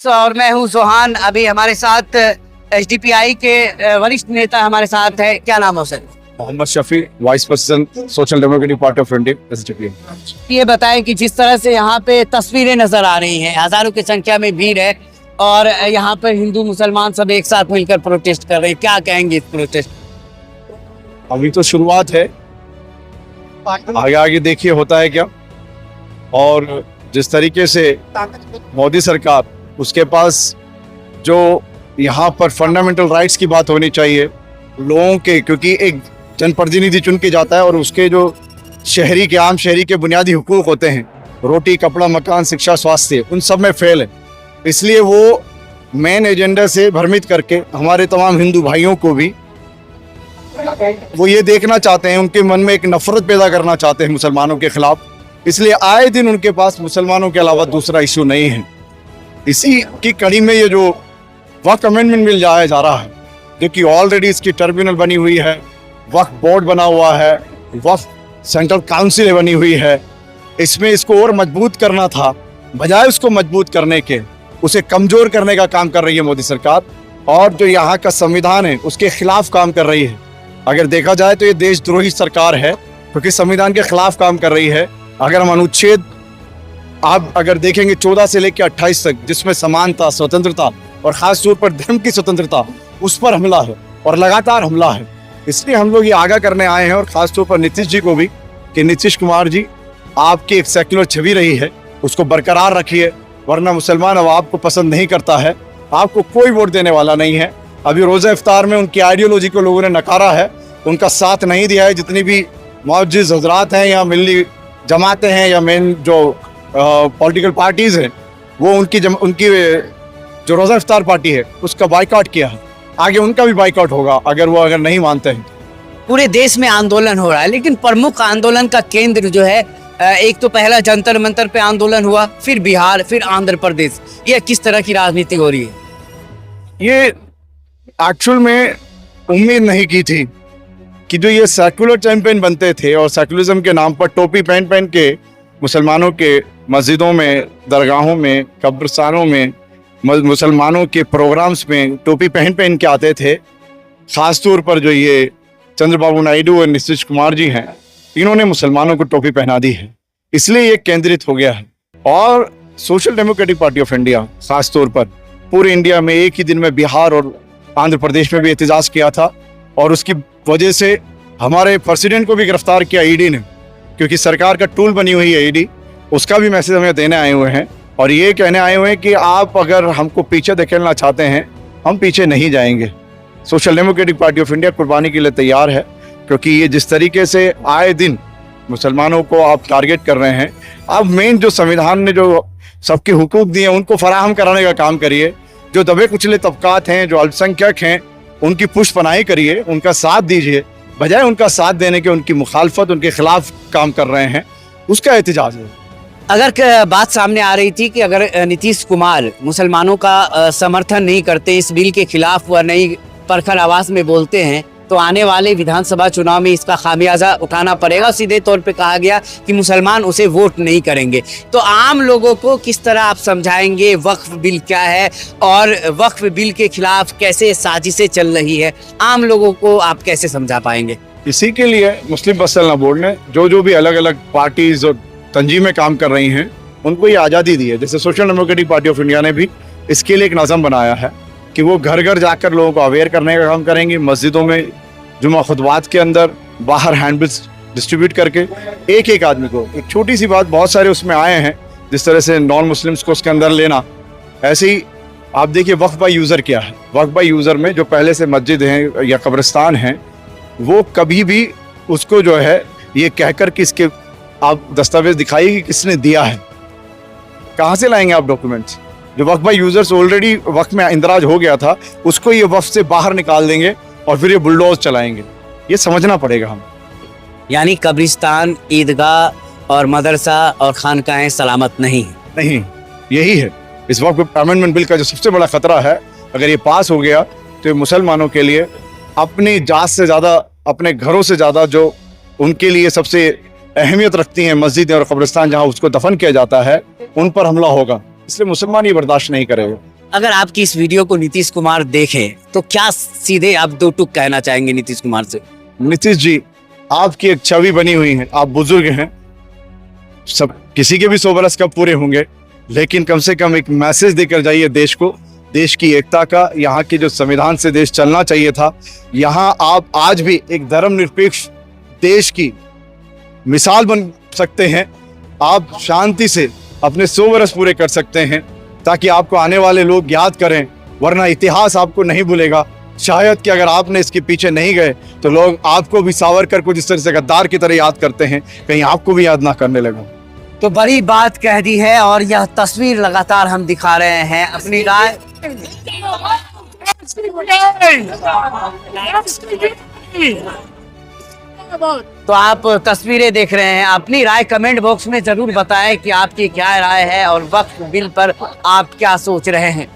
और मैं हूं सोहान। अभी हमारे साथ एसडीपीआई के वरिष्ठ नेता हमारे साथ है। क्या नाम है sir? Mohammed Shafi, vice president Social Democratic Party of India SDPI. ये बताएं कि जिस तरह से यहाँ पे तस्वीरें नजर आ रही हैं, हजारों की संख्या में भीड़ है और यहाँ पर हिंदू मुसलमान सब एक साथ मिलकर प्रोटेस्ट कर रहे हैं, क्या कहेंगे इस प्रोटेस्ट? अभी तो शुरुआत है, आगे आगे देखिए होता है क्या। और जिस तरीके से मोदी सरकार, उसके पास जो यहाँ पर फंडामेंटल राइट्स की बात होनी चाहिए लोगों के, क्योंकि एक जनप्रतिनिधि चुन के जाता है और उसके जो शहरी के आम शहरी के बुनियादी हुकूक होते हैं, रोटी, कपड़ा, मकान, शिक्षा, स्वास्थ्य, उन सब में फेल है। इसलिए वो मेन एजेंडा से भ्रमित करके हमारे तमाम हिंदू भाइयों को भी वो ये देखना चाहते हैं, उनके मन में एक नफरत पैदा करना चाहते हैं मुसलमानों के खिलाफ। इसलिए आए दिन उनके पास मुसलमानों के अलावा दूसरा इशू नहीं है। इसी की कड़ी में ये जो वक्फ अमेंडमेंट बिल जाया जा रहा है, जो कि ऑलरेडी इसकी ट्रिब्यूनल बनी हुई है, वक्फ बोर्ड बना हुआ है, वक्फ सेंट्रल काउंसिल बनी हुई है, इसमें इसको और मजबूत करना था, बजाय उसको मजबूत करने के उसे कमजोर करने का काम कर रही है मोदी सरकार। और जो यहाँ का संविधान है उसके खिलाफ काम कर रही है। अगर देखा जाए तो ये देशद्रोही सरकार है, क्योंकि संविधान के खिलाफ काम कर रही है। अगर हम अनुच्छेद आप अगर देखेंगे 14 से लेकर 28 तक, जिसमें समानता, स्वतंत्रता और खास तौर पर धर्म की स्वतंत्रता, उस पर हमला है और लगातार हमला है। इसलिए हम लोग ये आगाह करने आए हैं, और खास तौर पर नीतीश जी को भी, कि नीतीश कुमार जी, आपकी एक सेक्युलर छवि रही है, उसको बरकरार रखिए, वरना मुसलमान अब आपको पसंद नहीं करता है, आपको कोई वोट देने वाला नहीं है। अभी रोज़ा इफ्तार में उनकी आइडियोलॉजी को लोगों ने नकारा है, उनका साथ नहीं दिया है। जितनी भी मुअज्जिज़ हजरात हैं या मिल्ली जमातें हैं या मेन जो पॉलिटिकल पार्टीज़ हैं, वो उनकी जो रोज़ा इफ्तार पार्टी है उसका बाइकआउट किया है। आगे उनका भी बाइकआउट होगा अगर नहीं मानते हैं। पूरे देश में आंदोलन हो रहा है, लेकिन प्रमुख आंदोलन का केंद्र जो है, एक तो पहला जंतर मंतर पे आंदोलन हुआ, फिर बिहार, फिर आंध्र प्रदेश। ये किस तरह की राजनीति हो रही है? ये एक्चुअल में उम्मीद नहीं की थी कि जो ये सेकुलर चैंपियन बनते थे और सेकुलरिज्म के नाम पर टोपी पहन पहन के मुसलमानों के मस्जिदों में, दरगाहों में, कब्रिस्तानों में, मुसलमानों के प्रोग्राम्स में टोपी पहन पहन के आते थे। ख़ास तौर पर जो ये चंद्रबाबू नायडू और नीतीश कुमार जी हैं, इन्होंने मुसलमानों को टोपी पहना दी है, इसलिए ये केंद्रित हो गया है। और social Democratic Party of India ख़ास तौर पर पूरे इंडिया में एक ही दिन में बिहार और आंध्र प्रदेश में भी एहतजाज किया था, और उसकी वजह से हमारे प्रेसिडेंट को भी गिरफ्तार किया ईडी ने, क्योंकि सरकार का टूल बनी हुई है ईडी। उसका भी मैसेज हमें देने आए हुए हैं और ये कहने आए हुए हैं कि आप अगर हमको पीछे धकेलना चाहते हैं, हम पीछे नहीं जाएंगे। Social Democratic Party of India कुर्बानी के लिए तैयार है, क्योंकि ये जिस तरीके से आए दिन मुसलमानों को आप टारगेट कर रहे हैं, आप मेन जो संविधान ने जो सबके हुकूक दिए हैं उनको फराहम कराने का काम करिए। जो दबे कुचले तबकात हैं, जो अल्पसंख्यक हैं, उनकी पुष्पनाई करिए, उनका साथ दीजिए, बजाय उनका साथ देने के उनकी मुखालफत, उनके खिलाफ काम कर रहे हैं, उसका एहतजाज है। अगर बात सामने आ रही थी कि अगर नीतीश कुमार मुसलमानों का समर्थन नहीं करते, इस बिल के खिलाफ वह नई प्रखर आवाज में बोलते हैं, तो आने वाले विधानसभा चुनाव में इसका खामियाजा उठाना पड़ेगा। सीधे तौर पे कहा गया कि मुसलमान उसे वोट नहीं करेंगे। तो आम लोगों को किस तरह आप समझाएंगे वक्फ बिल क्या है और वक्फ बिल के खिलाफ कैसे साजिशें चल रही है, आम लोगों को आप कैसे समझा पाएंगे? इसी के लिए मुस्लिम मसला बोर्ड ने जो भी अलग अलग पार्टीज और तंजीमें काम कर रही हैं, उनको ये आज़ादी दी है। जैसे social Democratic Party of India ने भी इसके लिए एक नज़म बनाया है कि वो घर घर जाकर लोगों को अवेयर करने का काम करेंगे, मस्जिदों में, जुमा खुतबात के अंदर, बाहर हैंडबिल्स डिस्ट्रीब्यूट करके एक एक आदमी को। एक छोटी सी बात, बहुत सारे उसमें आए हैं, जिस तरह से नॉन मुस्लिम्स को उसके अंदर लेना, ऐसे ही आप देखिए वक्फ बाय यूज़र क्या है। वक्फ बाय यूज़र में जो पहले से मस्जिद हैं या कब्रिस्तान हैं, वो कभी भी उसको जो है ये कहकर कि इसके आप दस्तावेज दिखाइए कि किसने दिया है, कहाँ से लाएंगे आप डॉक्यूमेंट्स? जो वक्फ बाय यूज़र्स ऑलरेडी वक्फ में इंदराज हो गया था, उसको ये वक्फ से बाहर निकाल देंगे और फिर ये बुलडोज चलाएंगे। ये समझना पड़ेगा हम। यानी कब्रिस्तान, ईदगाह और मदरसा और खानकाहें सलामत नहीं यही है इस वक्त अमेंडमेंट बिल का जो सबसे बड़ा खतरा है। अगर ये पास हो गया तो ये मुसलमानों के लिए अपनी जात से ज़्यादा, अपने घरों से ज़्यादा, जो उनके लिए सबसे अहमियत रखती हैं, मस्जिदें और कब्रिस्तान जहाँ उसको दफन किया जाता है, उन पर हमला होगा। इसलिए मुसलमान ये बर्दाश्त नहीं करेगा। अगर आपकी इस वीडियो को नीतीश कुमार देखें तो क्या सीधे आप दो टुक कहना चाहेंगे नीतीश कुमार से? नीतीश जी, आपकी एक छवि बनी हुई है, आप बुजुर्ग हैं, सब किसी के भी 100 बरस कब पूरे होंगे, लेकिन कम से कम एक मैसेज देकर जाइए देश को, देश की एकता का, यहाँ के जो संविधान से देश चलना चाहिए था। यहाँ आप आज भी एक धर्मनिरपेक्ष देश की मिसाल बन सकते हैं। आप शांति से अपने 100 बरस पूरे कर सकते हैं ताकि आपको आने वाले लोग याद करें, वरना इतिहास आपको नहीं भूलेगा। शायद कि अगर आपने इसके पीछे नहीं गए तो लोग आपको भी सावरकर को जिस तरह से गद्दार की तरह याद करते हैं, कहीं आपको भी याद ना करने लगा। तो बड़ी बात कह दी है और यह तस्वीर लगातार हम दिखा रहे हैं। अपनी राय तो आप तस्वीरें देख रहे हैं, अपनी राय कमेंट बॉक्स में जरूर बताएं कि आपकी क्या राय है और वक्फ बिल पर आप क्या सोच रहे हैं।